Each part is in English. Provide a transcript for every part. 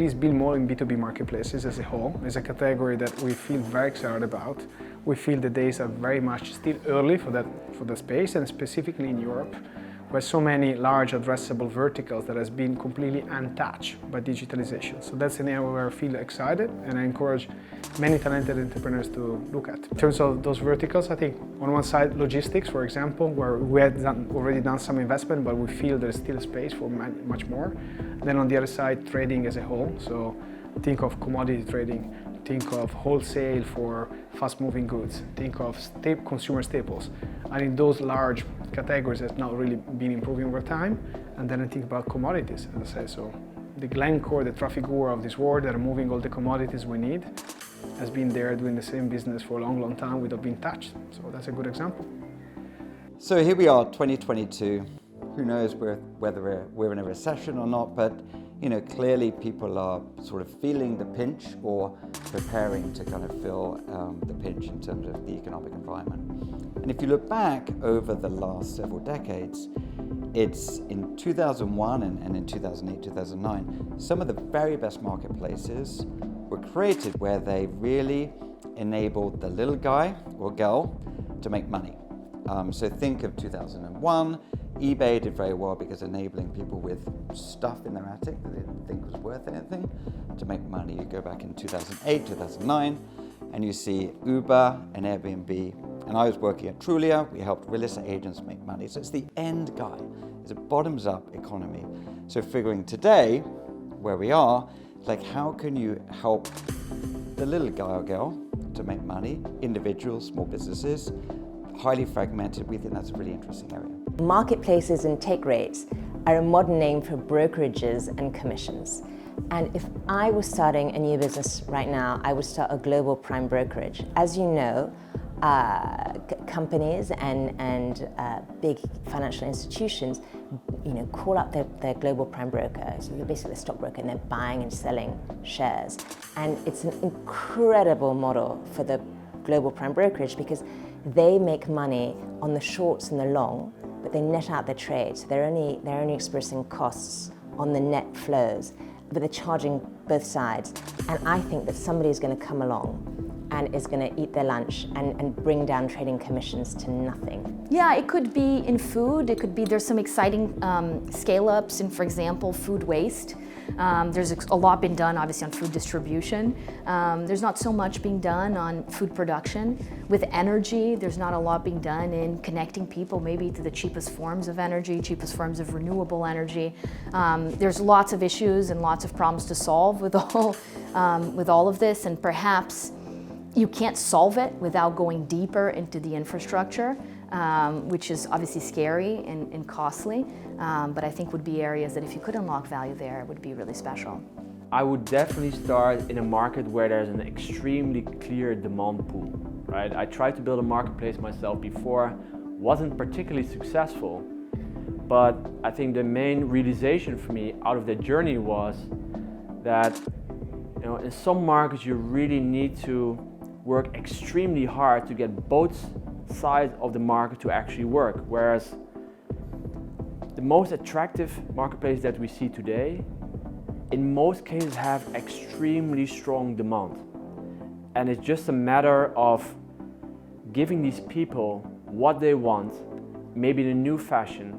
is build more in B2B marketplaces as a whole. It's a category that we feel very excited about. We feel the days are very much still early for the space, and specifically in Europe, where so many large addressable verticals that has been completely untouched by digitalization. So that's an area where I feel excited, and I encourage many talented entrepreneurs to look at. In terms of those verticals, I think on one side, logistics, for example, where we had already done some investment, but we feel there's still space for much more. Then on the other side, trading as a whole. So think of commodity trading, think of wholesale for fast-moving goods, think of consumer staples. I think those large categories have not really been improving over time. And then I think about commodities, as I say. So the Glencore, the Trafigura of this world that are moving all the commodities we need has been there doing the same business for a long, long time without being touched. So that's a good example. So here we are, 2022. Who knows whether we're in a recession or not, but clearly people are sort of feeling the pinch or preparing to kind of feel the pinch in terms of the economic environment. And if you look back over the last several decades, it's in 2001 and in 2008, 2009, some of the very best marketplaces were created where they really enabled the little guy or girl to make money. So think of 2001, eBay did very well because enabling people with stuff in their attic that they didn't think was worth anything to make money. You go back in 2008, 2009, and you see Uber and Airbnb. And I was working at Trulia. We helped real estate agents make money. So it's the end guy. It's a bottoms-up economy. So figuring today, where we are, like how can you help the little guy or girl to make money, individuals, small businesses, highly fragmented. We think that's a really interesting area. Marketplaces and take rates are a modern name for brokerages and commissions. And if I was starting a new business right now, I would start a global prime brokerage. As you know, companies and big financial institutions, call up their global prime broker. So you're basically a stockbroker, and they're buying and selling shares. And it's an incredible model for the global prime brokerage because they make money on the shorts and the long, but they net out their trade. So they're only experiencing costs on the net flows, but they're charging both sides. And I think that somebody's going to come along and is going to eat their lunch and bring down trading commissions to nothing. Yeah, it could be in food. It could be there's some exciting scale-ups in, for example, food waste. There's a lot been done, obviously, on food distribution. There's not so much being done on food production. With energy, there's not a lot being done in connecting people maybe to the cheapest forms of energy, cheapest forms of renewable energy. There's lots of issues and lots of problems to solve with all of this, and perhaps you can't solve it without going deeper into the infrastructure, which is obviously scary and costly, but I think would be areas that if you could unlock value there, it would be really special. I would definitely start in a market where there's an extremely clear demand pool, right? I tried to build a marketplace myself before, wasn't particularly successful, but I think the main realization for me out of that journey was that in some markets you really need to work extremely hard to get both sides of the market to actually work, whereas the most attractive marketplace that we see today in most cases have extremely strong demand, and it's just a matter of giving these people what they want, maybe in a new fashion.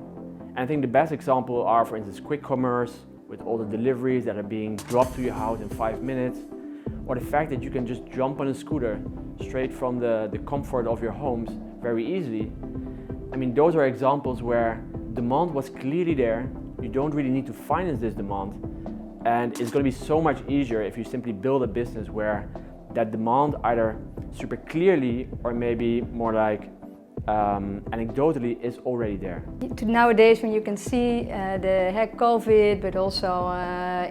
And I think the best example are, for instance, quick commerce with all the deliveries that are being dropped to your house in 5 minutes, or the fact that you can just jump on a scooter straight from the comfort of your homes very easily. I mean, those are examples where demand was clearly there. You don't really need to finance this demand, and it's going to be so much easier if you simply build a business where that demand either super clearly or maybe more like anecdotally is already there. Nowadays, when you can see the COVID, but also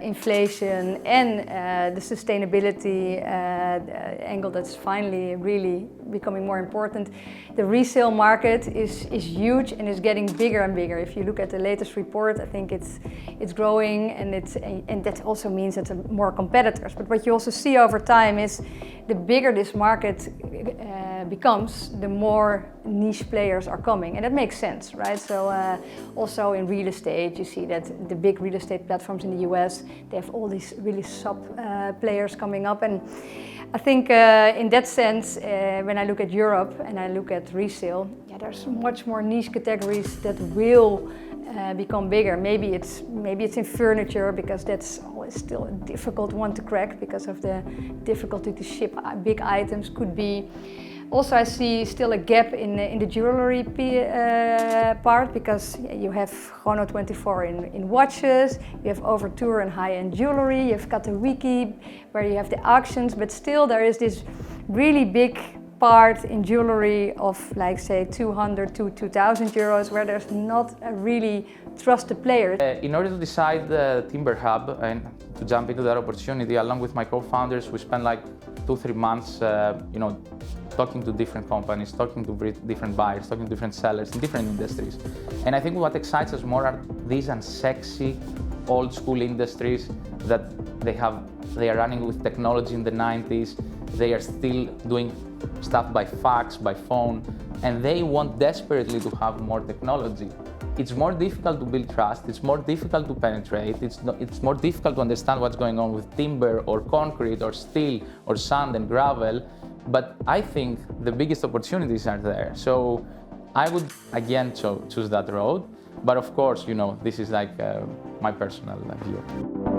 inflation and the sustainability angle that's finally really becoming more important, the resale market is huge and is getting bigger and bigger. If you look at the latest report, I think it's growing, and that also means that there are more competitors. But what you also see over time is the bigger this market becomes, the more niche players are coming, and that makes sense, right? So also in real estate, you see that the big real estate platforms in the US, they have all these really sub players coming up, and I think in that sense, when I look at Europe and I look at resale, yeah, there's much more niche categories that will become bigger. Maybe it's in furniture, because that's always still a difficult one to crack because of the difficulty to ship big items. Could be. Also, I see still a gap in the jewelry part, because you have Chrono24 in watches, you have Overtour in high-end jewelry, you've got the wiki where you have the auctions, but still there is this really big part in jewelry of, like, say 200 to 2,000 euros, where there's not a really trusted player. In order to decide the Timber Hub and to jump into that opportunity, along with my co-founders, we spent like 2-3 months, talking to different companies, talking to different buyers, talking to different sellers in different industries. And I think what excites us more are these unsexy, old school industries that they are running with technology in the 90s. They are still doing stuff by fax, by phone, and they want desperately to have more technology. It's more difficult to build trust, it's more difficult to penetrate, it's more difficult to understand what's going on with timber or concrete or steel or sand and gravel, but I think the biggest opportunities are there. So I would again choose that road, but of course, this is like my personal view.